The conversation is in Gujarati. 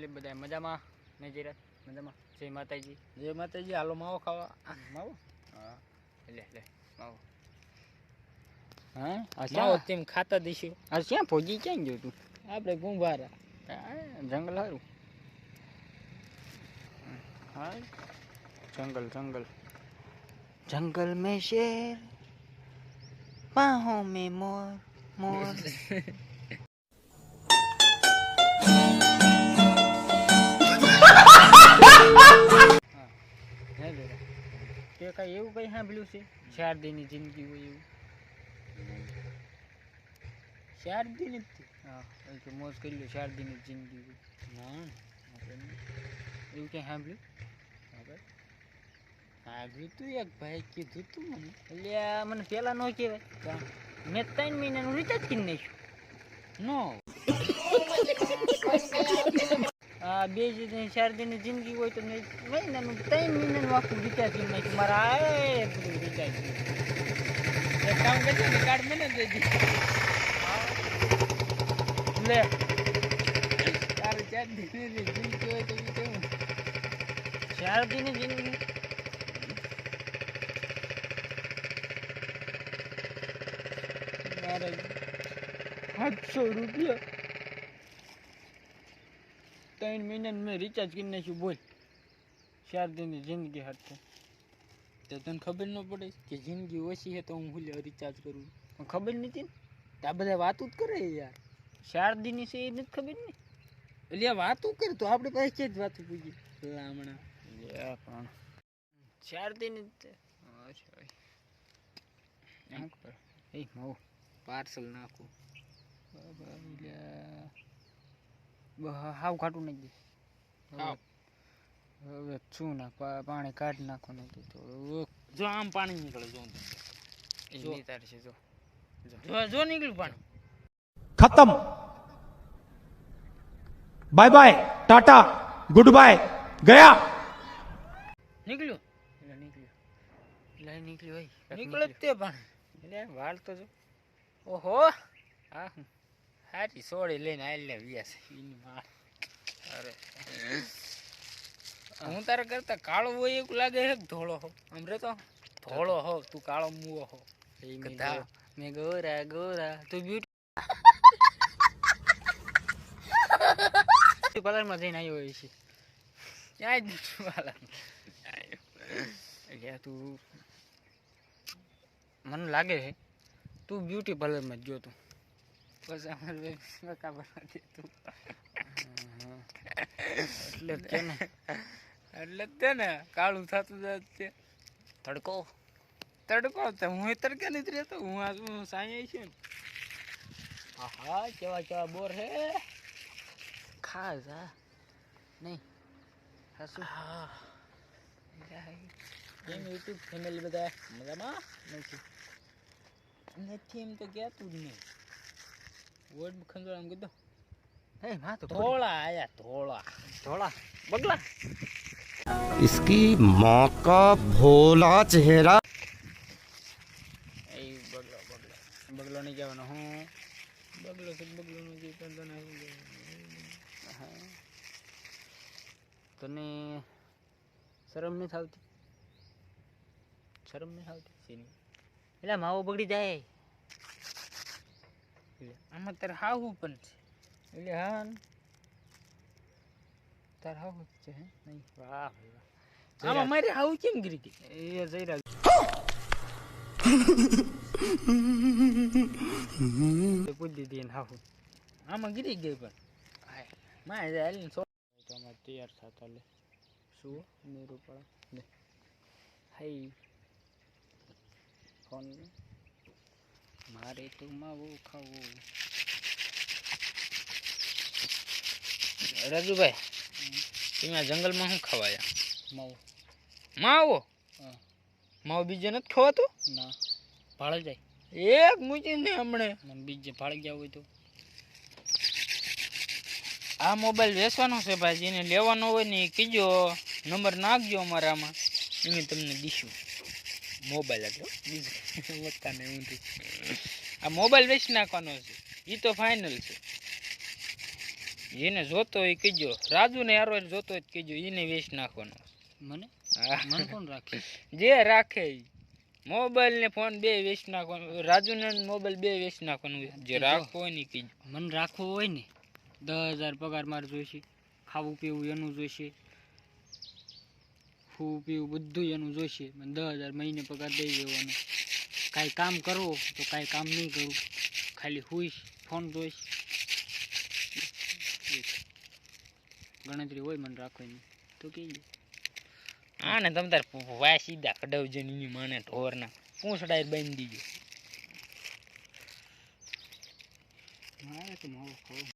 ફેમિલી બધા મજામાં ને જીરાત મજામાં. જય માતાજી. જય માતાજી. હાલો માવો ખાવા. માવો? હા લે માવો. હા માવો તેમ ખાતા દઈશું. આ ક્યાં પહોંચી ક્યાં ગયો તું? આપણે ગુંભારા જંગલ હારું. હા जंगल जंगल जंगल में शेर बाहों में मोर मोर તે કઈ એવું કઈ સાંભળ્યું છે 4 દિનની જિંદગી હોય એવું? 4 દિન જ હા કે મોજ કરી લો 4 દિનની જિંદગી હોય ના એવું કઈ સાંભળ્યું? આગળ તું એક ભાઈ કીધું તું મને. એટલે મને પેલા નો કહેવાય. મેં 3 મહિનાનું રિચાર્જ કરી નાખ્યું. નો આ 4 દિનની જિંદગી હોય તો મેં મહિનાનું 3 મહિનાનું આખું રિચાર્જ કરી નાખ્યું. મારા બધું રિચાર્જ એક કામ કરજો ને કાર્ડ મને દેજે. લે તારે 4 દિનની જિંદગી હોય તો કેવું? 4 દિનની જિંદગી મારે 800 રૂપિયા 3 મહિનાનું મેં રિચાર્જ કરી નાખ્યું. બોલ 4 દિનની જિંદગી હાથે તો તને ખબર ન પડે કે જિંદગી ઓછી છે તો હું રિચાર્જ કરું? ખબર નથી ને. આ બધા વાતું જ કરે યાર. 4 દિનની છે એ નથી ખબર ને. એટલે વાતું કરે તો આપણે પાસે કે જ વાતું પૂછી હમણાં. પણ 4 દિન એ માવું પાર્સલ નાખું. હાવ ખાટું નાખી દે. હાવ હવે શું નાખ પાણી કાઢી નાખવાનું હતું થોડું. જો આમ પાણી નીકળે જો તારે છે જો જો નીકળ્યું પાણી. खत्म bye bye tata good bye गया નીકળ્યું નીકળ્યું હોય નીકળે જ તે પાણી. એટલે વાળ તો જો. ઓહો હા હારી સોળી લઈને આલે વ્યાસ એની માં. અરે હું તારે કરતા કાળો હોય એવું લાગે છે કે ધોળો હો? અમરે તો ધોળો હો, તું કાળો મુવો હો. મેં ગોરા ગોરા તું બ્યુટી પાર્લરમાં જઈને આવ્યો હોય છે. ક્યાંય જ નથી વાલા. એટલે તું મને લાગે છે તું બ્યુટી પાર્લરમાં જ ગયો તું. બસ અમારે ખબર નથી તું. એટલે કે ને એટલે તે ને કાળું થતું જાય છે. તડકો તડકો તો હું તડકે નથી રહેતો. હું આ સાંઈ છે ને. હા કેવા બોર હે ખાસ. હા નહીં હા શું કેમ યુટ્યુબ ફેમિલી બધા મજામાં નથી એમ તો કહેતું જ નહીં. વોટ ખંજોળ આમ કીધું. હે માં તો ધોળા આયા ધોળા બગલા. इसकी माँ का भोला चेहरा એ બગલો નહીં કહેવાનો. હું બગલો છે બગલો નું જે હા તને શરમ નથી આવતી? શરમ નથી આવતી? એટલે માવો બગડી જાય. આમાં તારે હાવું પણ છે. એટલે હા તાર હાવ છે હે નહીં? વાહ આમાં મારે હાવું કેમ ગીરી ગઈ? એ જઈ રહ્યું પૂછી દીધી એને હાવ આમાં ગીરી ગઈ પણ મારે હાલીને તમારે તૈયાર થતા લે શું મેરું પડે લે હાઈ ફોન મારે તો માવું ખાવું. રાજુભાઈ તમે આ જંગલમાં શું ખવાયા? માવું માવો? હા માવો બીજો નથી ખવાતો? ના ભાળે જાય એક મૂકીને હમણે મને બીજે ભાળી ગયા હોય તો. આ મોબાઈલ વેચવાનો છે ભાઈ. જેને લેવાનો હોય ને એ કીજો, નંબર નાખજો અમારે આમાં, અમે તમને દઈશું મોબાઈલ. એટલે બીજું વધતા નહીં ઊંધું. આ મોબાઈલ વેચી નાખવાનો છે એ તો ફાઇનલ છે. જેને જોતો હોય કીજો, રાજુને હારો જોતો હોય કીજો, એને વેચ નાખવાનો. મને હા. મને કોણ રાખે? જે રાખે ઈ. મોબાઈલ ને ફોન બે વેચ નાખવાનો, રાજુને મોબાઈલ બે વેચ નાખવાનું. જે રાખવો હોય ને કીજો. મને રાખવો હોય ને 10,000 પગાર મારે જોઈશે, ખાવું પીવું એનું જોઈશે, ખાવું પીવું બધું એનું જોઈશે. મને 10,000 મહિને પગાર દઈ દેવાનો. કાંઈ કામ કરવો તો કાંઈ કામ નહીં કરું, ખાલી હુઈશ, ફોન જોઈશ. ગણતરી હોય મને રાખવાની તો કહેજો. હા ને તમે તાર વાય સીધા કઢાવજો ને એની માને ઢોરના પૂંછડાય બાંધી દીજો. મારે તો માવો ખાવો.